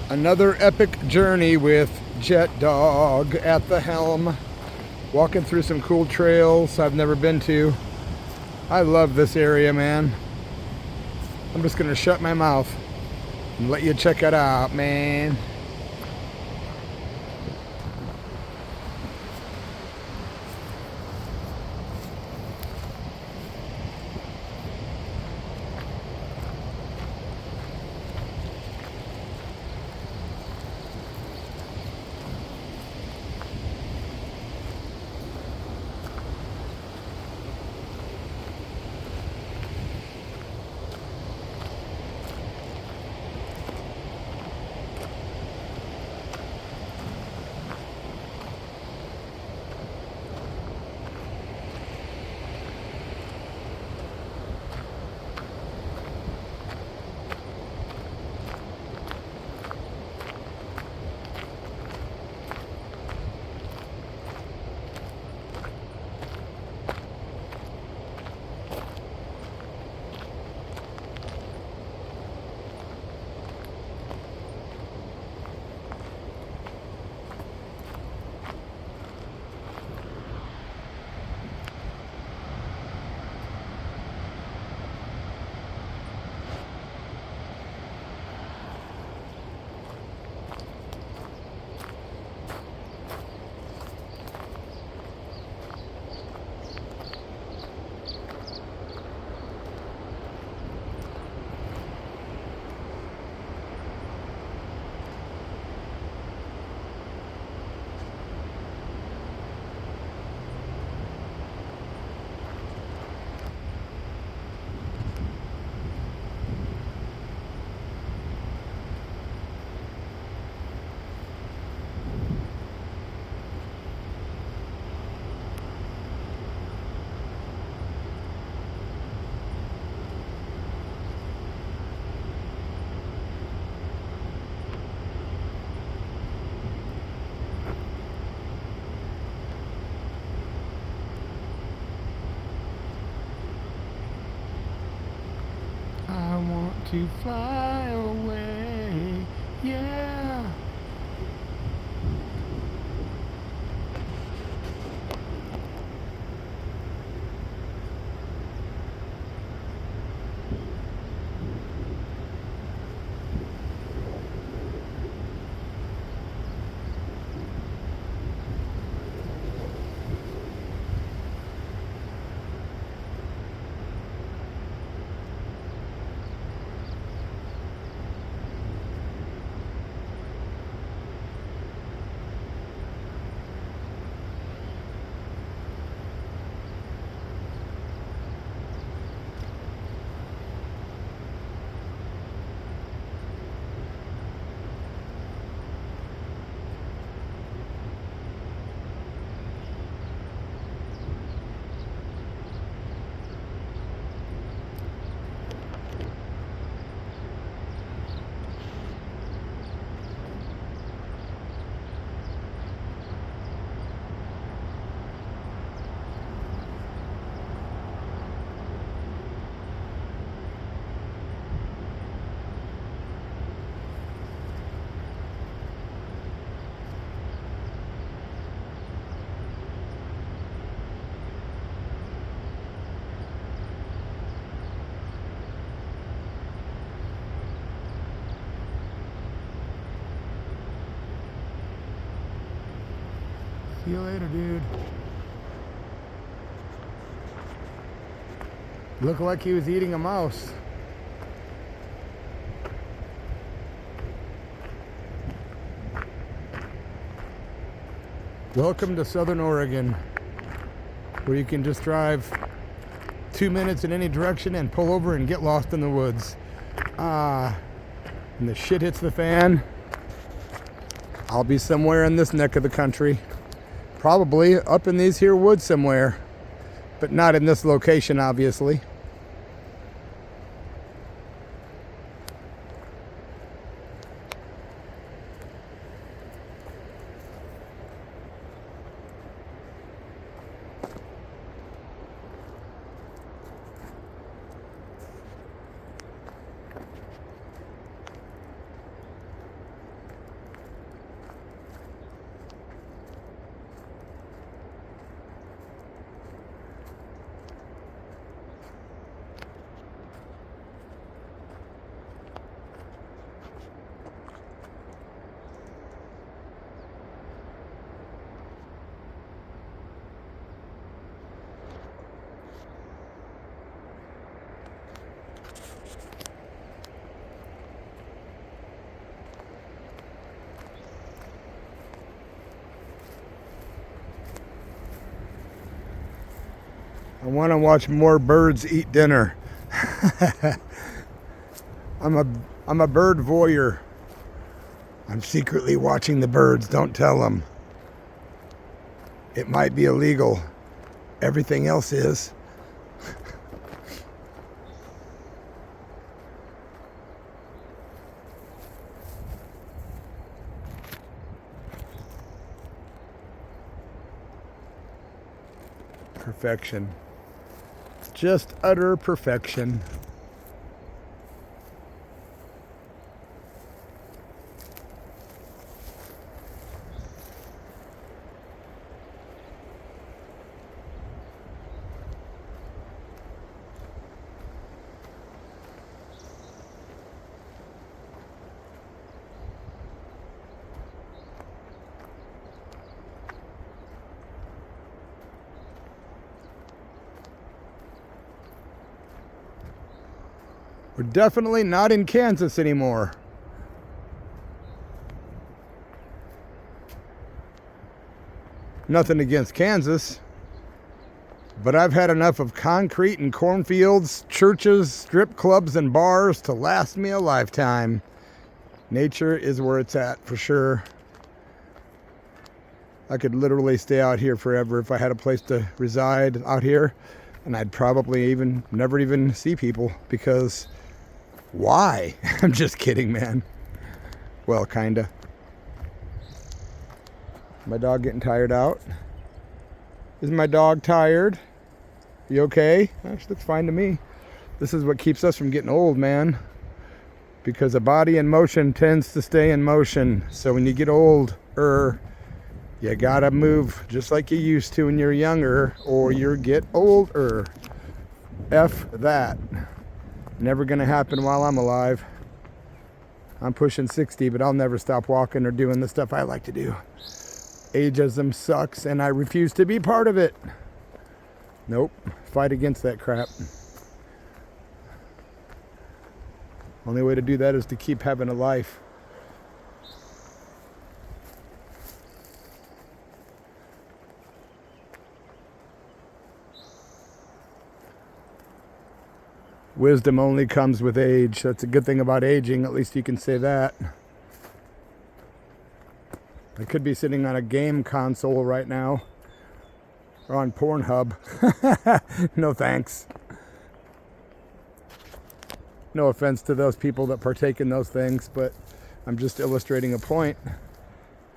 Another epic journey with Jett Dog at the helm. Walking through some cool trails I've never been to. I love this area, man. I'm just gonna shut my mouth and let you check it out, man. I want to fly away, yeah. See you later, dude. Looked like he was eating a mouse. Welcome to Southern Oregon, where you can just drive 2 minutes in any direction and pull over and get lost in the woods. And the shit hits the fan, I'll be somewhere in this neck of the country. Probably up in these here woods somewhere, but not in this location, obviously. I want to watch more birds eat dinner. I'm a bird voyeur. I'm secretly watching the birds. Don't tell them. It might be illegal. Everything else is. Perfection. Just utter perfection. We're definitely not in Kansas anymore. Nothing against Kansas, but I've had enough of concrete and cornfields, churches, strip clubs, and bars to last me a lifetime. Nature is where it's at, for sure. I could literally stay out here forever if I had a place to reside out here, and I'd probably never even see people, because why? I'm just kidding, man. Well, kinda. My dog getting tired out? Is my dog tired? You okay? She looks fine to me. This is what keeps us from getting old, man. Because a body in motion tends to stay in motion. So when you get older, you gotta move just like you used to when you're younger, or you get older. F that. Never gonna happen while I'm alive. I'm pushing 60, but I'll never stop walking or doing the stuff I like to do. Ageism sucks, and I refuse to be part of it. Nope. Fight against that crap. Only way to do that is to keep having a life. Wisdom only comes with age. That's a good thing about aging. At least you can say that. I could be sitting on a game console right now. Or on Pornhub. No thanks. No offense to those people that partake in those things, but I'm just illustrating a point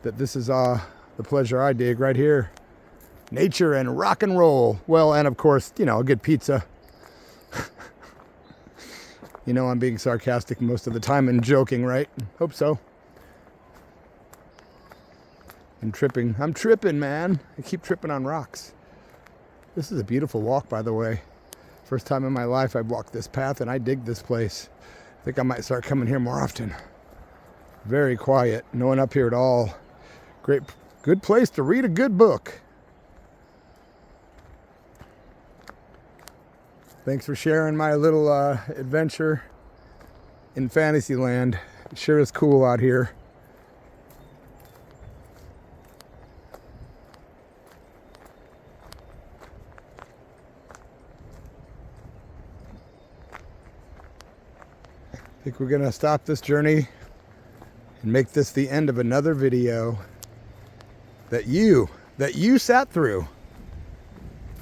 that this is the pleasure I dig right here. Nature and rock and roll. Well, and of course, a good pizza. I'm being sarcastic most of the time and joking, right? Hope so. I'm tripping, man. I keep tripping on rocks. This is a beautiful walk, by the way. First time in my life I've walked this path, and I dig this place. I think I might start coming here more often. Very quiet. No one up here at all. Good place to read a good book. Thanks for sharing my little adventure in Fantasyland. It sure is cool out here. I think we're gonna stop this journey and make this the end of another video that you sat through.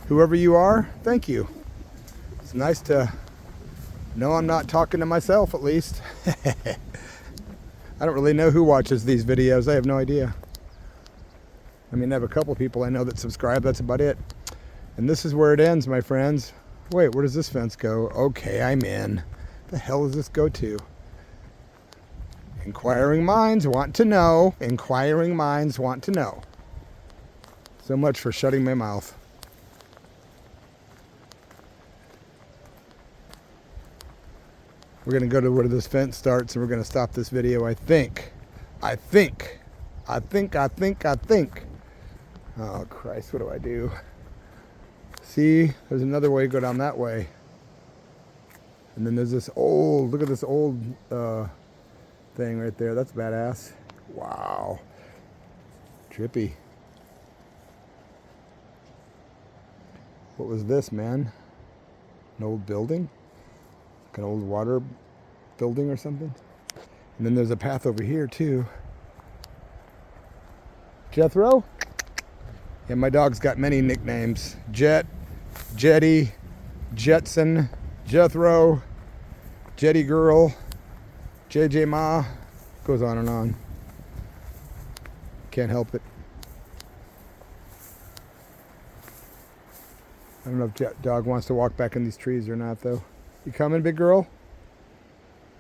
Whoever you are, thank you. It's nice to know I'm not talking to myself, at least. I don't really know who watches these videos. I have no idea. I mean, I have a couple people I know that subscribe. That's about it. And this is where it ends, my friends. Wait, where does this fence go? Okay, I'm in. The hell does this go to? Inquiring minds want to know. Inquiring minds want to know. So much for shutting my mouth. We're going to go to where this fence starts, and we're going to stop this video, I think. I think. Oh, Christ, what do I do? See, there's another way to go down that way. And then there's this look at this old thing right there. That's badass. Wow. Trippy. What was this, man? An old building? Like an old water building or something? And then there's a path over here too. Jethro? Yeah, my dog's got many nicknames. Jett, Jetty, Jetson, Jethro, Jetty Girl, JJ Ma. Goes on and on. Can't help it. I don't know if Jet Dog wants to walk back in these trees or not, though. You coming, big girl?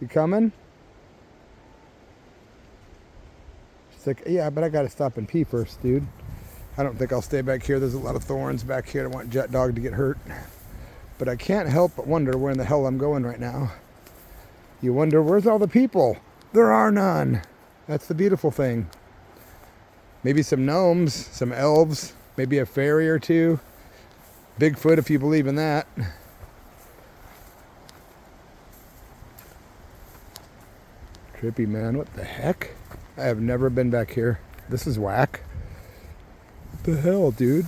You coming? She's like, yeah, but I gotta stop and pee first, dude. I don't think I'll stay back here. There's a lot of thorns back here. I don't want Jet Dog to get hurt. But I can't help but wonder where in the hell I'm going right now. You wonder, where's all the people? There are none. That's the beautiful thing. Maybe some gnomes, some elves, maybe a fairy or two. Bigfoot, if you believe in that. Trippy, man. What the heck? I have never been back here. This is whack. What the hell, dude?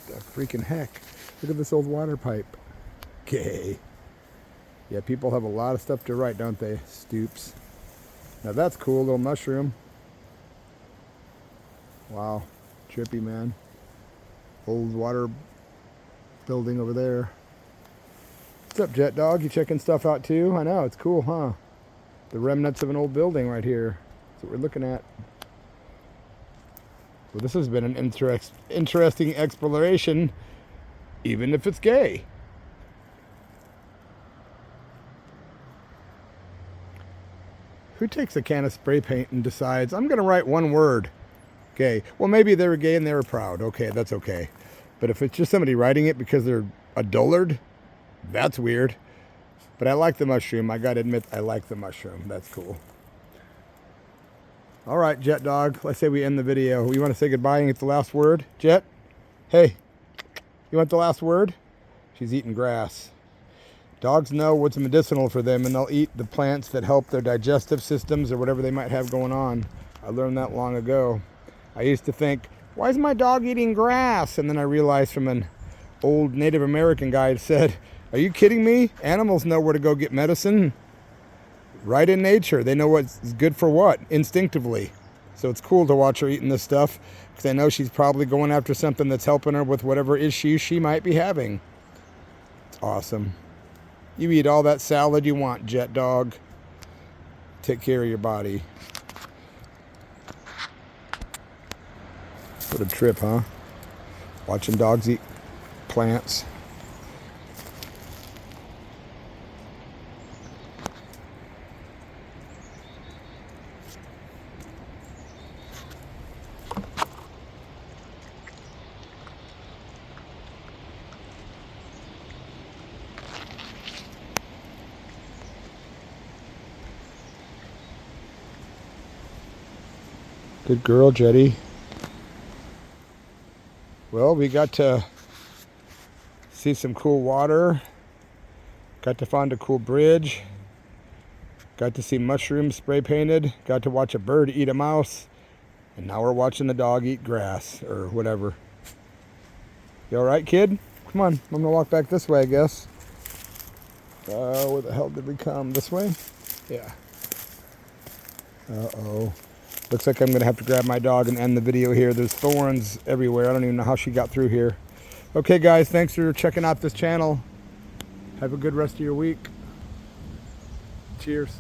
The freaking heck. Look at this old water pipe. Gay. Yeah, people have a lot of stuff to write, don't they? Stoops. Now that's cool, little mushroom. Wow. Trippy, man. Old water building over there. What's up, Jet Dog? You checking stuff out too? I know, it's cool, huh? The remnants of an old building right here. That's what we're looking at. Well, this has been an interesting exploration, even if it's gay. Who takes a can of spray paint and decides, I'm going to write one word? Gay. Well, maybe they were gay and they were proud. Okay, that's okay. But if it's just somebody writing it because they're a dullard, that's weird. But I like the mushroom. I got to admit, I like the mushroom. That's cool. All right, Jet Dog. Let's say we end the video. You want to say goodbye and get the last word? Jet? Hey, you want the last word? She's eating grass. Dogs know what's medicinal for them, and they'll eat the plants that help their digestive systems or whatever they might have going on. I learned that long ago. I used to think, why is my dog eating grass? And then I realized from an old Native American guy who said, are you kidding me? Animals know where to go get medicine. Right in nature. They know what's good for what, instinctively. So it's cool to watch her eating this stuff, because I know she's probably going after something that's helping her with whatever issue she might be having. It's awesome. You eat all that salad you want, Jet Dog. Take care of your body. What a trip, huh? Watching dogs eat plants. Good girl, Jetty. Well, we got to see some cool water. Got to find a cool bridge. Got to see mushrooms spray painted. Got to watch a bird eat a mouse. And now we're watching the dog eat grass or whatever. You all right, kid? Come on, I'm gonna walk back this way, I guess. Where the hell did we come? This way? Yeah. Uh-oh. Looks like I'm going to have to grab my dog and end the video here. There's thorns everywhere. I don't even know how she got through here. Okay, guys, thanks for checking out this channel. Have a good rest of your week. Cheers.